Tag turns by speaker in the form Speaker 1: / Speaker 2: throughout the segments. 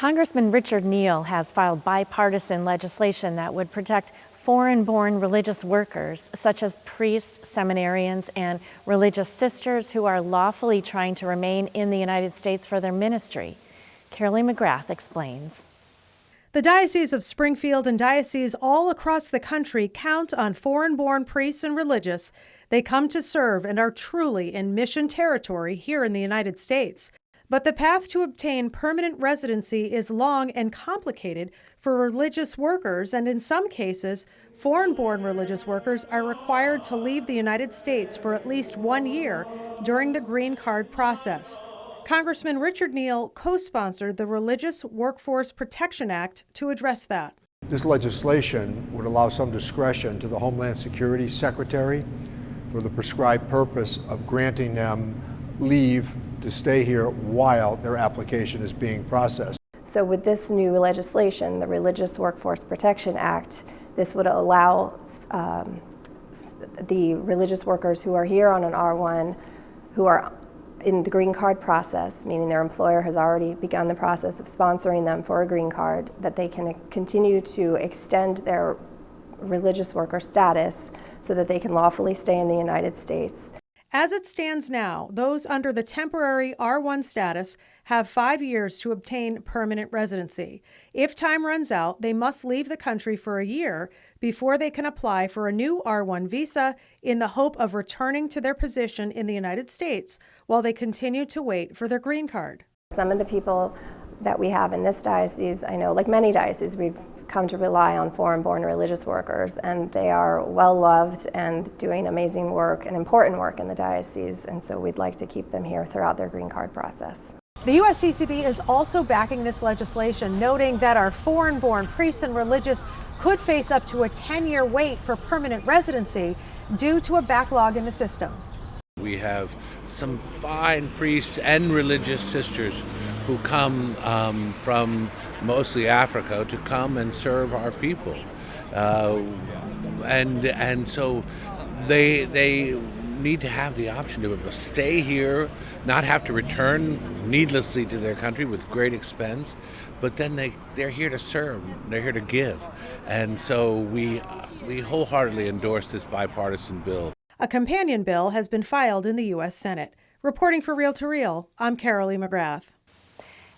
Speaker 1: Congressman Richard Neal has filed bipartisan legislation that would protect foreign-born religious workers, such as priests, seminarians, and religious sisters who are lawfully trying to remain in the United States for their ministry. Carolee McGrath explains.
Speaker 2: The Diocese of Springfield and dioceses all across the country count on foreign-born priests and religious. They come to serve and are truly in mission territory here in the United States. But the path to obtain permanent residency is long and complicated for religious workers, and in some cases, foreign-born religious workers are required to leave the United States for at least 1 year during the green card process. Congressman Richard Neal co-sponsored the Religious Workforce Protection Act to address that.
Speaker 3: This legislation would allow some discretion to the Homeland Security Secretary for the prescribed purpose of granting them leave to stay here while their application is being processed.
Speaker 4: So with this new legislation, the Religious Workforce Protection Act, this would allow the religious workers who are here on an R1, who are in the green card process, meaning their employer has already begun the process of sponsoring them for a green card, that they can continue to extend their religious worker status so that they can lawfully stay in the United States.
Speaker 2: As it stands now, those under the temporary R1 status have 5 years to obtain permanent residency. If time runs out, they must leave the country for a year before they can apply for a new R1 visa in the hope of returning to their position in the United States while they continue to wait for their green card.
Speaker 4: Some of the people that we have in this diocese, I know, like many dioceses, we've come to rely on foreign-born religious workers, and they are well-loved and doing amazing work and important work in the diocese, and so we'd like to keep them here throughout their green card process.
Speaker 2: The USCCB is also backing this legislation, noting that our foreign-born priests and religious could face up to a 10-year wait for permanent residency due to a backlog in the system.
Speaker 5: We have some fine priests and religious sisters who come from mostly Africa to come and serve our people, and so they need to have the option to be able to stay here, not have to return needlessly to their country with great expense, but then they're here to serve, they're here to give, and so we wholeheartedly endorse this bipartisan bill.
Speaker 2: A companion bill has been filed in the U.S. Senate. Reporting for Real to Real, I'm Carolee McGrath.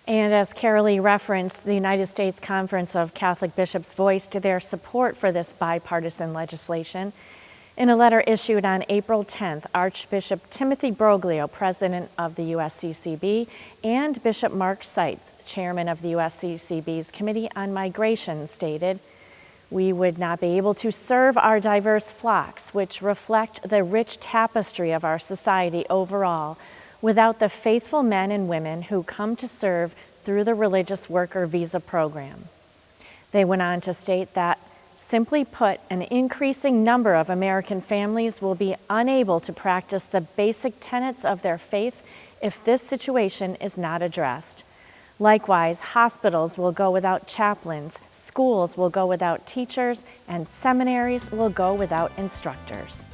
Speaker 1: And as Carolee referenced, the United States Conference of Catholic Bishops voiced their support for this bipartisan legislation. In a letter issued on April 10th, Archbishop Timothy Broglio, president of the USCCB, and Bishop Mark Seitz, chairman of the USCCB's Committee on Migration, stated, "We would not be able to serve our diverse flocks, which reflect the rich tapestry of our society overall, without the faithful men and women who come to serve through the Religious Worker Visa program." They went on to state that, simply put, an increasing number of American families will be unable to practice the basic tenets of their faith if this situation is not addressed. Likewise, hospitals will go without chaplains, schools will go without teachers, and seminaries will go without instructors.